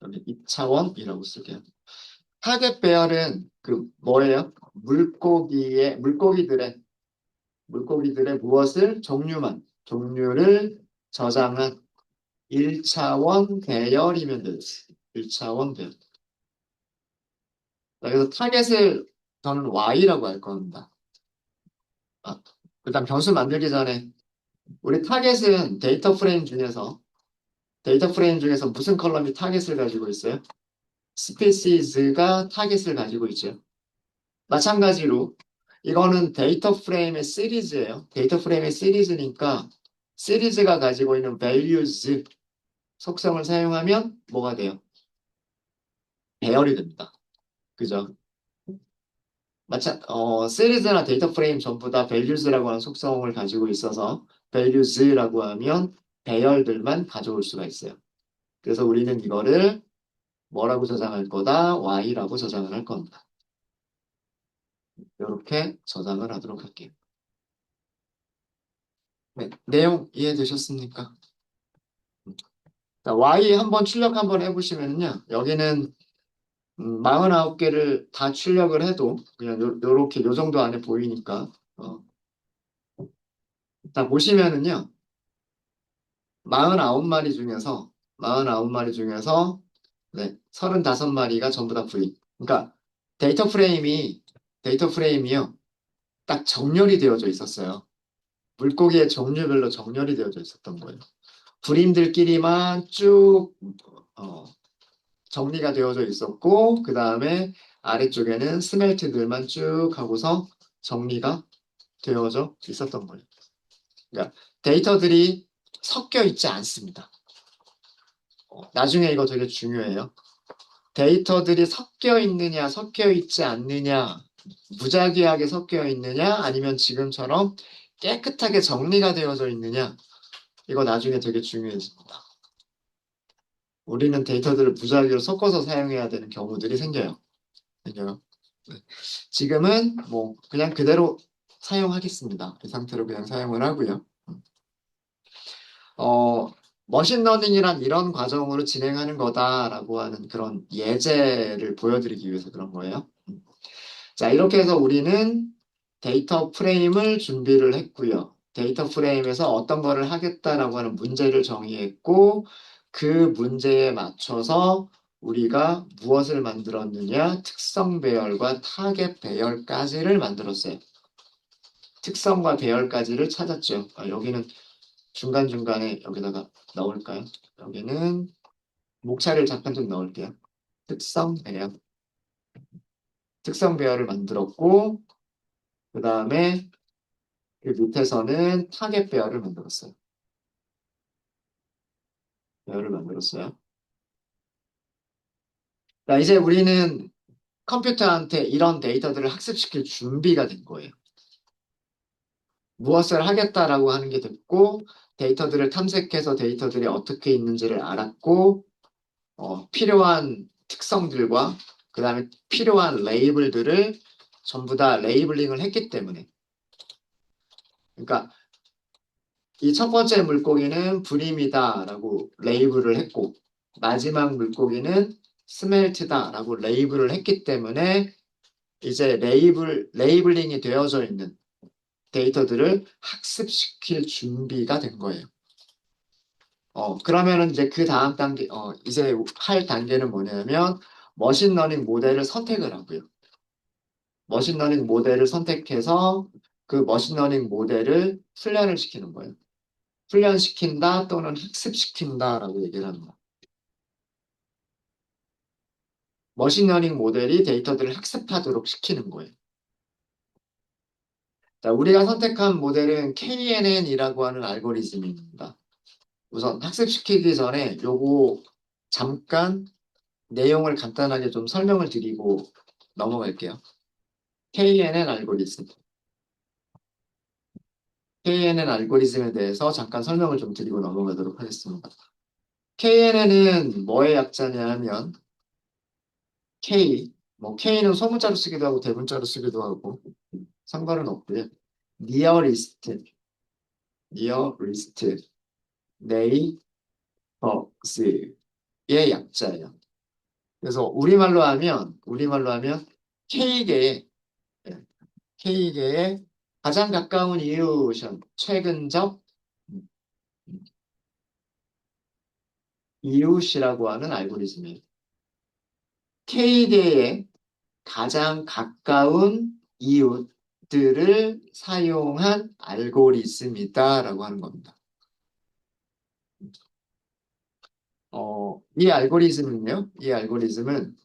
여기 2차원이라고 쓸게요. 타겟 배열은 그 뭐예요? 물고기들의 무엇을 종류를 저장한 1차원 배열이면 되지. 1차원 배열. 자, 그래서 타겟을 저는 Y라고 할 겁니다. 아, 일단 변수 만들기 전에 우리 데이터 프레임 중에서 무슨 컬럼이 타겟을 가지고 있어요? 스피시즈가 타겟을 가지고 있죠. 마찬가지로 이거는 데이터 프레임의 시리즈예요. 데이터 프레임의 시리즈니까 시리즈가 가지고 있는 values 속성을 사용하면 뭐가 돼요? 배열이 됩니다. 그죠? 시리즈나 데이터 프레임 전부 다 values라고 하는 속성을 가지고 있어서 values라고 하면 배열들만 가져올 수가 있어요. 그래서 우리는 이거를 뭐라고 저장할 거다? y라고 저장을 할 겁니다. 이렇게 저장을 하도록 할게요. 네, 내용 이해되셨습니까? 자, y 한번 출력 한번 해보시면요. 여기는 49개를 다 출력을 해도 그냥 요렇게 요 정도 안에 보이니까 자, 보시면은요. 49마리 중에서 네, 35마리가 전부 다 V. 그러니까 데이터 프레임이요. 딱 정렬이 되어져 있었어요. 물고기의 종류별로 정렬이 되어져 있었던 거예요. 불임들끼리만 쭉 어, 정리가 되어져 있었고 그 다음에 아래쪽에는 스멜트들만 쭉 하고서 정리가 되어져 있었던 거예요. 그러니까 데이터들이 섞여 있지 않습니다. 나중에 이거 되게 중요해요. 데이터들이 섞여 있느냐, 섞여 있지 않느냐, 무작위하게 섞여 있느냐, 아니면 지금처럼 깨끗하게 정리가 되어져 있느냐, 이거 나중에 되게 중요해집니다. 우리는 데이터들을 무작위로 섞어서 사용해야 되는 경우들이 생겨요. 생겨요. 네. 지금은 뭐 그냥 그대로 사용하겠습니다. 이 상태로 그냥 사용을 하고요. 어, 머신러닝이란 이런 과정으로 진행하는 거다라고 하는 그런 예제를 보여드리기 위해서 그런 거예요. 자, 이렇게 해서 우리는 데이터 프레임을 준비를 했고요. 데이터 프레임에서 어떤 거를 하겠다라고 하는 문제를 정의했고, 그 문제에 맞춰서 우리가 무엇을 만들었느냐? 특성 배열과 타겟 배열까지를 만들었어요. 특성과 배열까지를 찾았죠. 여기는 중간중간에 여기다가 넣을까요? 여기는 목차를 잠깐 좀 넣을게요. 특성 배열. 특성 배열을 만들었고, 그 다음에 그 밑에서는 타겟 배열을 만들었어요. 배열을 만들었어요. 자, 이제 우리는 컴퓨터한테 이런 데이터들을 학습시킬 준비가 된 거예요. 무엇을 하겠다라고 하는 게 됐고, 데이터들을 탐색해서 데이터들이 어떻게 있는지를 알았고, 필요한 특성들과 그 다음에 필요한 레이블들을 전부 다 레이블링을 했기 때문에. 그러니까 이 첫 번째 물고기는 브림이다라고 레이블을 했고, 마지막 물고기는 스멜트다라고 레이블을 했기 때문에 이제 레이블링이 되어져 있는 데이터들을 학습시킬 준비가 된 거예요. 그러면은 이제 그 다음 단계, 이제 할 단계는 뭐냐면 머신러닝 모델을 선택을 하고요. 머신러닝 모델을 선택해서 그 머신러닝 모델을 훈련을 시키는 거예요. 훈련시킨다 또는 학습시킨다라고 얘기를 합니다. 머신러닝 모델이 데이터들을 학습하도록 시키는 거예요. 자, 우리가 선택한 모델은 KNN이라고 하는 알고리즘입니다. 우선 학습시키기 전에 요거 잠깐 내용을 간단하게 좀 설명을 드리고 넘어갈게요. KNN 알고리즘. KNN 알고리즘에 대해서 잠깐 설명을 좀 드리고 넘어가도록 하겠습니다. KNN은 뭐의 약자냐 하면 K, 뭐 K는 소문자로 쓰기도 하고 대문자로 쓰기도 하고 상관은 없고요. 니어리스트, 니어리스트, 네이버스의 약자예요. 그래서 우리말로 하면 K계의 K계의 가장 가까운 이웃션, 최근적 이웃이라고 하는 알고리즘이에요. K계의 가장 가까운 이웃들을 사용한 알고리즘이다라고 하는 겁니다. 이 알고리즘은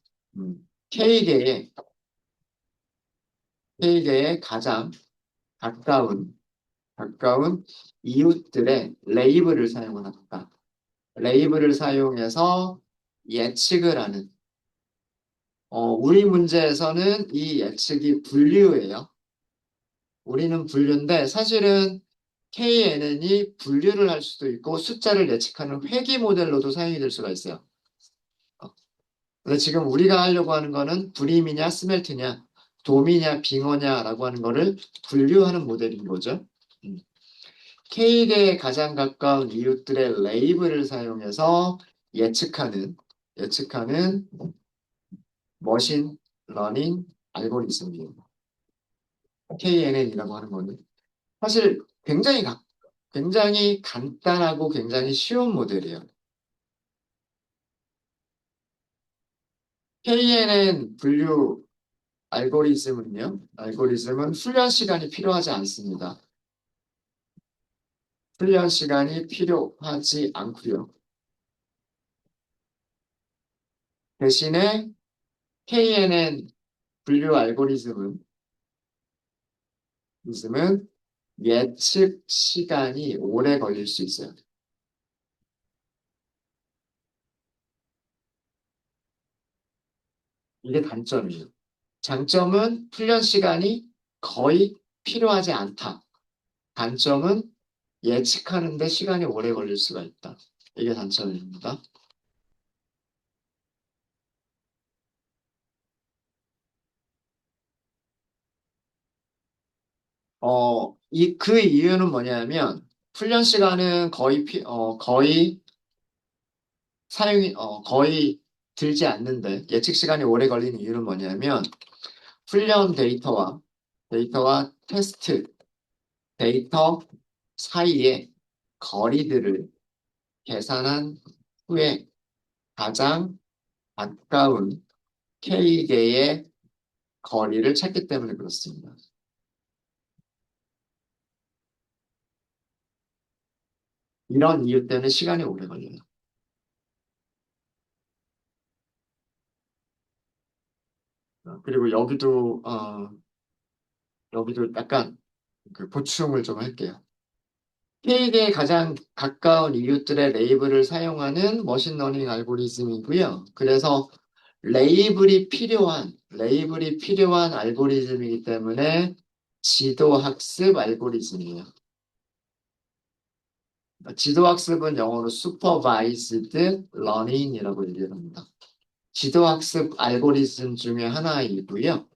K계의 가장 가까운 이웃들의 레이블을 사용을 합니다. 레이블을 사용해서 예측을 하는 우리 문제에서는 이 예측이 분류예요. 우리는 분류인데 사실은 KNN이 분류를 할 수도 있고 숫자를 예측하는 회귀 모델로도 사용이 될 수가 있어요. 어, 근데 지금 우리가 하려고 하는 거는 불임이냐 스멜트냐 도미냐 빙어냐라고 하는 거를 분류하는 모델인 거죠. 음. K계에 가장 가까운 이웃들의 레이블을 사용해서 예측하는 머신 러닝 알고리즘이에요. KNN이라고 하는 거는 사실 굉장히 간단하고 굉장히 쉬운 모델이에요. KNN 분류 알고리즘은 훈련 시간이 필요하지 않습니다. 훈련 시간이 필요하지 않고요. 대신에 KNN 분류 알고리즘은 예측 시간이 오래 걸릴 수 있어요. 이게 단점이에요. 장점은 훈련 시간이 거의 필요하지 않다. 단점은 예측하는데 시간이 오래 걸릴 수가 있다. 이게 단점입니다. 그 이유는 뭐냐면, 훈련 시간은 거의 들지 않는데, 예측 시간이 오래 걸리는 이유는 뭐냐면, 훈련 데이터와 테스트 데이터 사이의 거리들을 계산한 후에 가장 가까운 K개의 거리를 찾기 때문에 그렇습니다. 이런 이유 때문에 시간이 오래 걸려요. 그리고 여기도 약간 그 보충을 좀 할게요. K에게 가장 가까운 이웃들의 레이블을 사용하는 머신러닝 알고리즘이고요. 그래서 레이블이 필요한 알고리즘이기 때문에 지도학습 알고리즘이에요. 지도학습은 영어로 supervised learning이라고 얘기를 합니다. 지도학습 알고리즘 중에 하나이고요.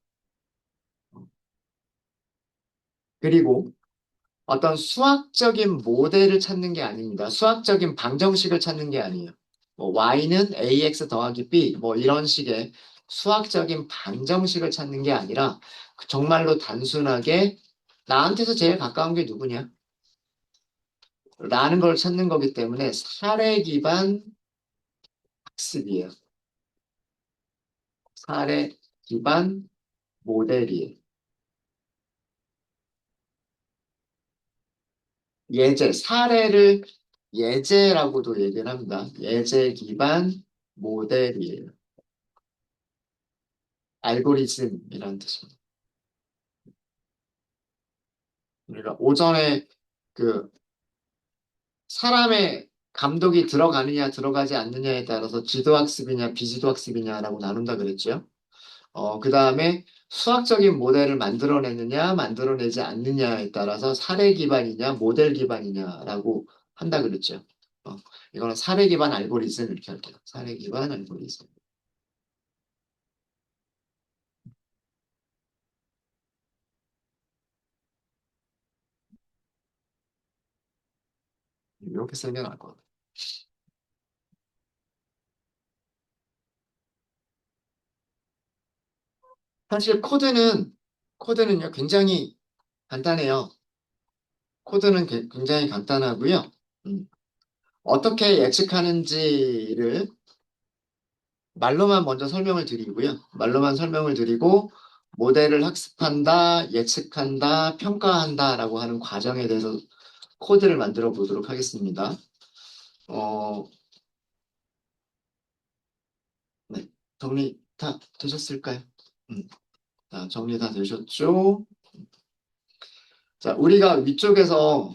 그리고 어떤 수학적인 모델을 찾는 게 아닙니다. 수학적인 방정식을 찾는 게 아니에요. 뭐 y는 ax 더하기 b 뭐 이런 식의 수학적인 방정식을 찾는 게 아니라 정말로 단순하게 나한테서 제일 가까운 게 누구냐? 라는 걸 찾는 거기 때문에 사례 기반 학습이에요. 사례 기반 모델이에요. 사례를 예제라고도 얘기를 합니다. 예제 기반 모델이에요. 알고리즘이라는 뜻입니다. 그러니까 오전에 그 사람의 감독이 들어가느냐 들어가지 않느냐에 따라서 지도학습이냐 비지도학습이냐라고 나눈다 그랬죠. 그 다음에 수학적인 모델을 만들어내느냐 만들어내지 않느냐에 따라서 사례 기반이냐 모델 기반이냐라고 한다 그랬죠. 어, 이거는 사례 기반 알고리즘 이렇게 할게요. 사례 기반 알고리즘. 이렇게 쓰면 알 것 같아요. 사실 코드는요 굉장히 간단해요. 코드는 굉장히 간단하고요. 음, 어떻게 예측하는지를 말로만 먼저 설명을 드리고요. 말로만 설명을 드리고 모델을 학습한다, 예측한다, 평가한다라고 하는 과정에 대해서 코드를 만들어 보도록 하겠습니다. 어, 네. 정리 다 되셨을까요? 음, 자, 정리 다 되셨죠? 자, 우리가 위쪽에서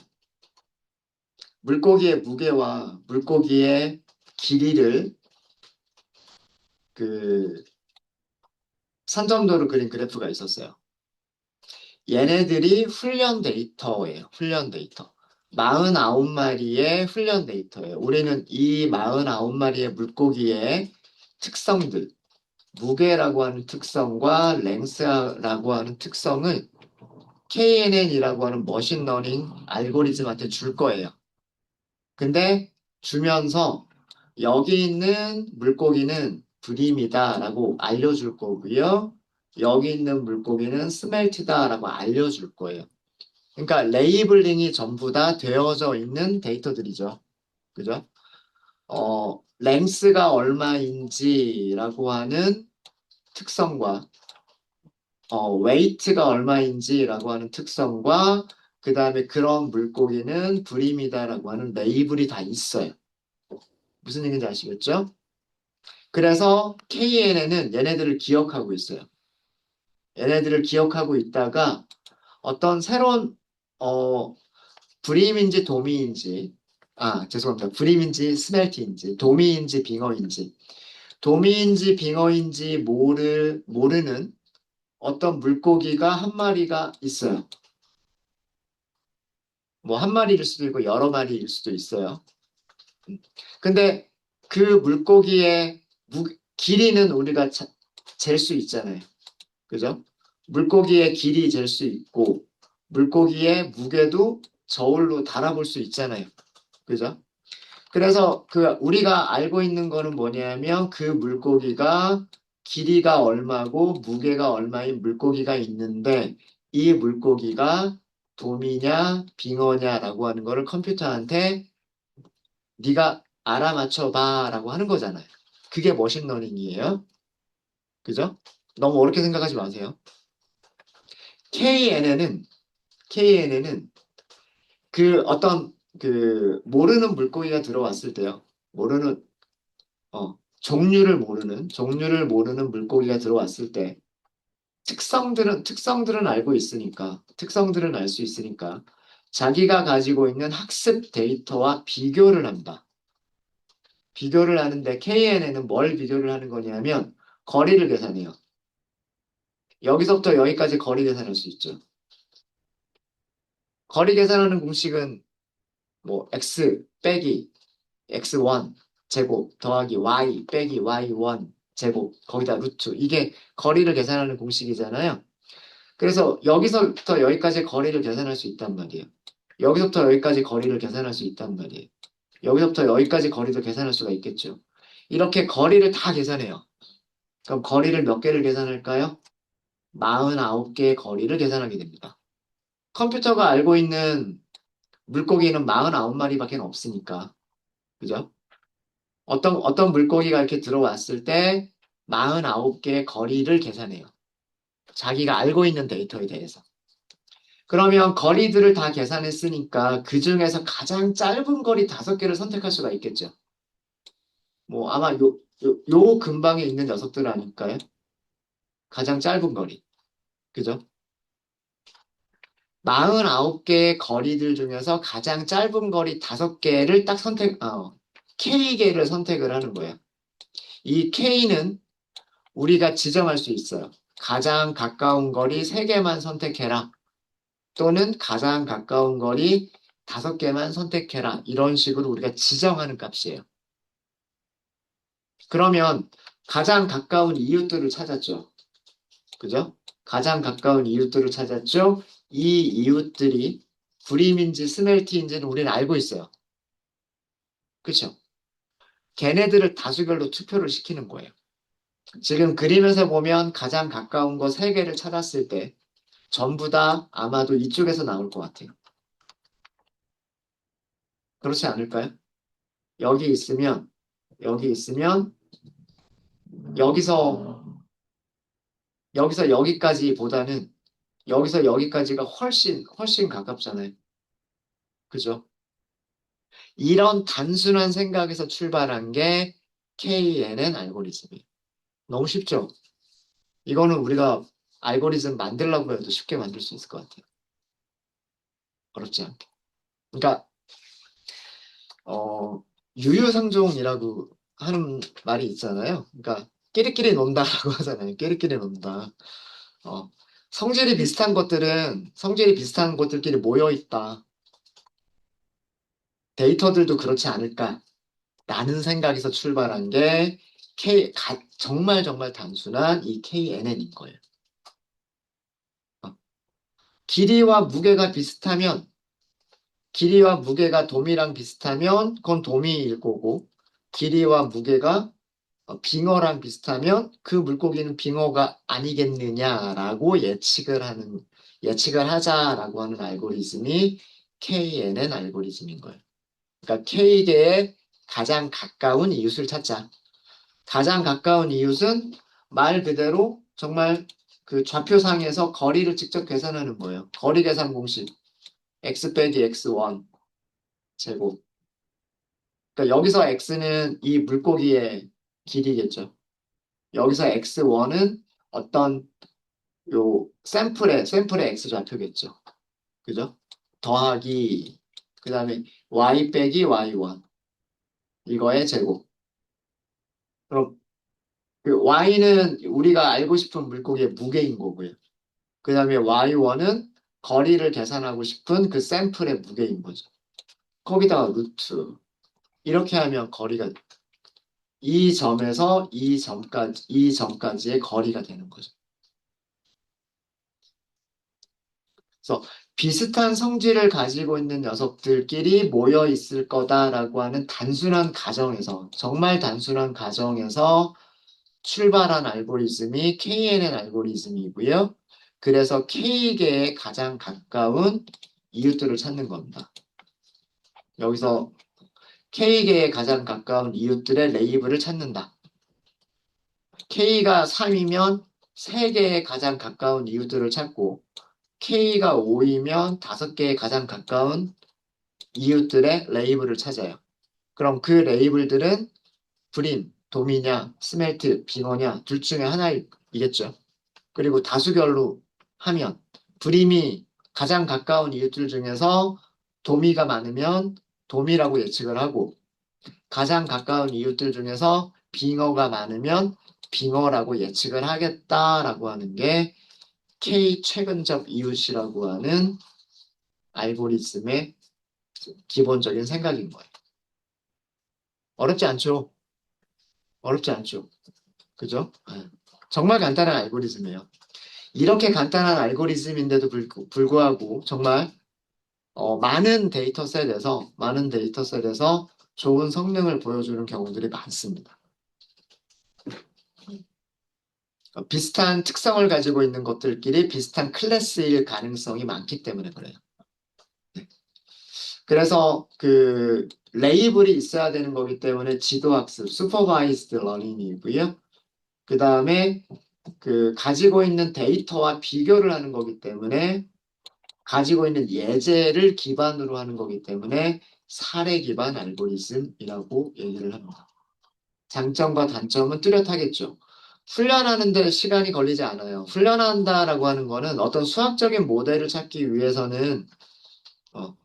물고기의 무게와 물고기의 길이를 그 산점도로 그린 그래프가 있었어요. 얘네들이 훈련 데이터예요. 훈련 데이터. 49마리의 훈련 데이터예요. 우리는 이 49마리의 물고기의 특성들, 무게라고 하는 특성과 랭스라고 하는 특성을 KNN이라고 하는 머신러닝 알고리즘한테 줄 거예요. 근데 주면서 여기 있는 물고기는 브림이다라고 알려줄 거고요. 여기 있는 물고기는 스멜트다라고 알려줄 거예요. 그러니까 레이블링이 전부 다 되어져 있는 데이터들이죠. 그죠? 랭스가 얼마인지라고 하는 특성과 웨이트가 얼마인지라고 하는 특성과 그 다음에 그런 물고기는 브림이다라고 하는 레이블이 다 있어요. 무슨 얘기인지 아시겠죠? 그래서 KNN은 얘네들을 기억하고 있어요. 얘네들을 기억하고 있다가 어떤 새로운 어, 브림인지 도미인지 죄송합니다. 브림인지 스멜트인지 도미인지 빙어인지 도미인지 빙어인지 모르는 어떤 물고기가 한 마리가 있어요. 뭐 한 마리일 수도 있고 여러 마리일 수도 있어요. 근데 그 물고기의 길이는 우리가 잴 수 있잖아요. 그죠? 물고기의 길이 잴 수 있고 물고기의 무게도 저울로 달아볼 수 있잖아요. 그죠? 그래서 그 우리가 알고 있는 거는 뭐냐면 그 물고기가 길이가 얼마고 무게가 얼마인 물고기가 있는데 이 물고기가 도미냐 빙어냐라고 하는 거를 컴퓨터한테 네가 알아맞혀 봐라고 하는 거잖아요. 그게 머신러닝이에요. 그죠? 너무 어렵게 생각하지 마세요. KNN은 그 어떤 그 모르는 물고기가 들어왔을 때요. 모르는 종류를 모르는 물고기가 들어왔을 때 특성들은 알고 있으니까 특성들은 알 수 있으니까 자기가 가지고 있는 학습 데이터와 비교를 한다. 비교를 하는데 KNN은 뭘 비교를 하는 거냐면 거리를 계산해요. 여기서부터 여기까지 거리 계산할 수 있죠. 거리 계산하는 공식은 뭐 x 빼기 x1 제곱 더하기 y 빼기 y1 제곱 거기다 루트 이게 거리를 계산하는 공식이잖아요. 그래서 여기서부터 여기까지 거리를 계산할 수 있단 말이에요. 여기서부터 여기까지 거리를 계산할 수 있단 말이에요. 여기서부터 여기까지 거리도 계산할 수가 있겠죠. 이렇게 거리를 다 계산해요. 그럼 거리를 몇 개를 계산할까요? 49개의 거리를 계산하게 됩니다. 컴퓨터가 알고 있는 물고기는 49마리밖에 없으니까. 그죠? 어떤 물고기가 이렇게 들어왔을 때 49개의 거리를 계산해요. 자기가 알고 있는 데이터에 대해서. 그러면 거리들을 다 계산했으니까 그 중에서 가장 짧은 거리 5개를 선택할 수가 있겠죠. 뭐 아마 요 근방에 있는 녀석들 아닐까요? 가장 짧은 거리. 그죠? 49개의 거리들 중에서 가장 짧은 거리 5개를 딱 K개를 선택을 하는 거예요. 이 K는 우리가 지정할 수 있어요. 가장 가까운 거리 3개만 선택해라. 또는 가장 가까운 거리 5개만 선택해라. 이런 식으로 우리가 지정하는 값이에요. 그러면 가장 가까운 이웃들을 찾았죠. 그죠? 가장 가까운 이웃들을 찾았죠. 이 이웃들이 구림인지 스멜트인지는 우리는 알고 있어요. 그렇죠? 걔네들을 다수결로 투표를 시키는 거예요. 지금 그림에서 보면 가장 가까운 거 3개를 찾았을 때 전부 다 아마도 이쪽에서 나올 것 같아요. 그렇지 않을까요? 여기 있으면, 여기 있으면, 여기서, 여기서 여기까지보다는 여기서 여기까지가 훨씬 가깝잖아요. 그죠? 이런 단순한 생각에서 출발한 게 KNN 알고리즘이에요. 너무 쉽죠? 이거는 우리가 알고리즘 만들려고 해도 쉽게 만들 수 있을 것 같아요. 어렵지 않게. 그러니까 어, 유유상종이라고 하는 말이 있잖아요. 그러니까 끼리끼리 논다라고 하잖아요. 끼리끼리 논다. 어, 성질이 비슷한 것들끼리 모여 있다. 데이터들도 그렇지 않을까? 라는 생각에서 출발한 게 정말 정말 단순한 이 KNN인 거예요. 어, 길이와 무게가 비슷하면 길이와 무게가 도미랑 비슷하면 그건 도미일 거고 길이와 무게가 빙어랑 비슷하면 그 물고기는 빙어가 아니겠느냐라고 예측을 하자라고 하는 알고리즘이 KNN 알고리즘인 거예요. 그러니까 K개의 가장 가까운 이웃을 찾자. 가장 가까운 이웃은 말 그대로 정말 그 좌표상에서 거리를 직접 계산하는 거예요. 거리 계산 공식. x 빼기 x1 제곱. 그러니까 여기서 x는 이 물고기의 길이겠죠. 여기서 x1은 어떤 요 샘플의 x 좌표겠죠. 그죠? 더하기 그다음에 y 빼기 y1 이거의 제곱. 그럼 그 y는 우리가 알고 싶은 물고기의 무게인 거고요. 그다음에 y1은 거리를 계산하고 싶은 그 샘플의 무게인 거죠. 거기다가 루트 이렇게 하면 거리가 이 점까지의 거리가 되는 거죠. 그래서 비슷한 성질을 가지고 있는 녀석들끼리 모여 있을 거다라고 하는 정말 단순한 가정에서 출발한 알고리즘이 KNN 알고리즘이고요. 그래서 K개의 가장 가까운 이웃들을 찾는 겁니다. 여기서 K개의 가장 가까운 이웃들의 레이블을 찾는다. K가 3이면 3개의 가장 가까운 이웃들을 찾고 K가 5이면 5개의 가장 가까운 이웃들의 레이블을 찾아요. 그럼 그 레이블들은 브림, 도미냐, 스멜트, 빙어냐 둘 중에 하나이겠죠. 그리고 다수결로 하면 브림이 가장 가까운 이웃들 중에서 도미가 많으면 도미라고 예측을 하고 가장 가까운 이웃들 중에서 빙어가 많으면 빙어라고 예측을 하겠다라고 하는 게 K 최근접 이웃이라고 하는 알고리즘의 기본적인 생각인 거예요. 어렵지 않죠? 어렵지 않죠? 그죠? 네. 정말 간단한 알고리즘이에요. 이렇게 간단한 알고리즘인데도 불구하고 정말 많은 데이터셋에서 좋은 성능을 보여주는 경우들이 많습니다. 비슷한 특성을 가지고 있는 것들끼리 비슷한 클래스일 가능성이 많기 때문에 그래요. 네. 그래서 그 레이블이 있어야 되는 거기 때문에 지도학습, 슈퍼바이즈드 러닝이고요. 그 다음에 그 가지고 있는 데이터와 비교를 하는 거기 때문에 가지고 있는 예제를 기반으로 하는 거기 때문에 사례 기반 알고리즘이라고 얘기를 합니다. 장점과 단점은 뚜렷하겠죠. 훈련하는데 시간이 걸리지 않아요. 훈련한다라고 하는 거는 어떤 수학적인 모델을 찾기 위해서는 어,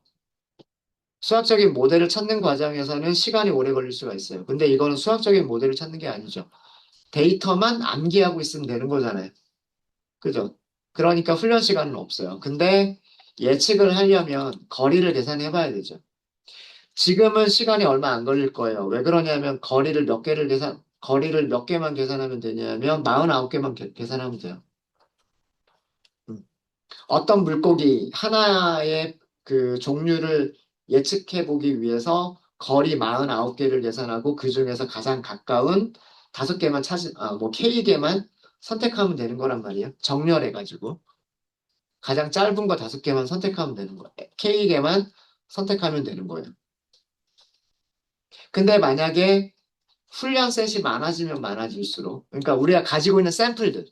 수학적인 모델을 찾는 과정에서는 시간이 오래 걸릴 수가 있어요. 근데 이거는 수학적인 모델을 찾는 게 아니죠. 데이터만 암기하고 있으면 되는 거잖아요. 그죠? 그러니까 훈련 시간은 없어요. 근데 예측을 하려면 거리를 계산해 봐야 되죠. 지금은 시간이 얼마 안 걸릴 거예요. 왜 그러냐면 거리를 몇 개만 계산하면 되냐면 49개만 계산하면 돼요. 음. 어떤 물고기 하나의 그 종류를 예측해 보기 위해서 거리 49개를 계산하고 그 중에서 가장 가까운 5개만 뭐 K개만 선택하면 되는 거란 말이에요. 정렬해 가지고. 가장 짧은 거 5개만 선택하면 되는 거예요. K개만 선택하면 되는 거예요. 근데 만약에 훈련 셋이 많아지면 많아질수록, 그러니까 우리가 가지고 있는 샘플들,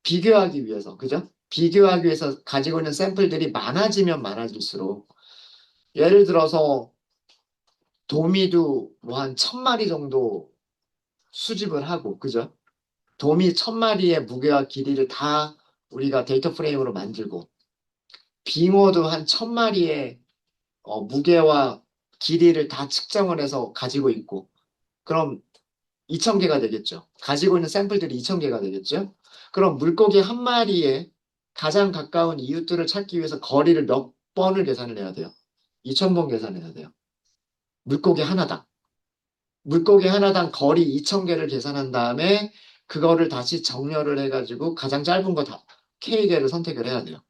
비교하기 위해서, 그죠? 비교하기 위해서 가지고 있는 샘플들이 많아지면 많아질수록, 예를 들어서 도미도 뭐 한 1000마리 정도 수집을 하고, 그죠? 도미 1000마리의 무게와 길이를 다 우리가 데이터 프레임으로 만들고, 빙어도 한 1000마리의 무게와 길이를 다 측정을 해서 가지고 있고, 그럼 2000개가 되겠죠. 가지고 있는 샘플들이 2000개가 되겠죠. 그럼 물고기 한 마리에 가장 가까운 이웃들을 찾기 위해서 거리를 몇 번을 계산을 해야 돼요. 2000번 계산해야 돼요. 물고기 하나당. 물고기 하나당 거리 2000개를 계산한 다음에 그거를 다시 정렬을 해가지고 가장 짧은 거 다 K개를 선택을 해야 돼요.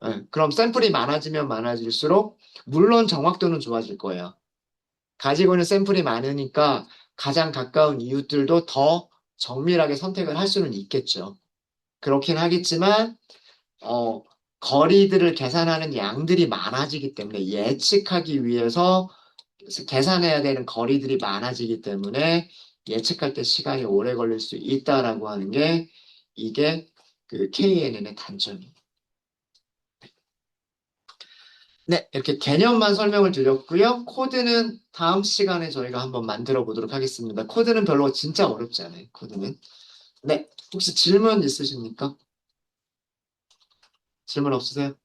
네, 그럼 샘플이 많아지면 많아질수록 물론 정확도는 좋아질 거예요. 가지고 있는 샘플이 많으니까 가장 가까운 이웃들도 더 정밀하게 선택을 할 수는 있겠죠. 그렇긴 하겠지만, 어, 거리들을 계산하는 양들이 많아지기 때문에 예측하기 위해서 계산해야 되는 거리들이 많아지기 때문에 예측할 때 시간이 오래 걸릴 수 있다라고 하는 게 이게 그 KNN의 단점이에요. 네, 이렇게 개념만 설명을 드렸고요. 코드는 다음 시간에 저희가 한번 만들어 보도록 하겠습니다. 코드는 별로 진짜 어렵지 않아요. 코드는. 네, 혹시 질문 있으십니까? 질문 없으세요?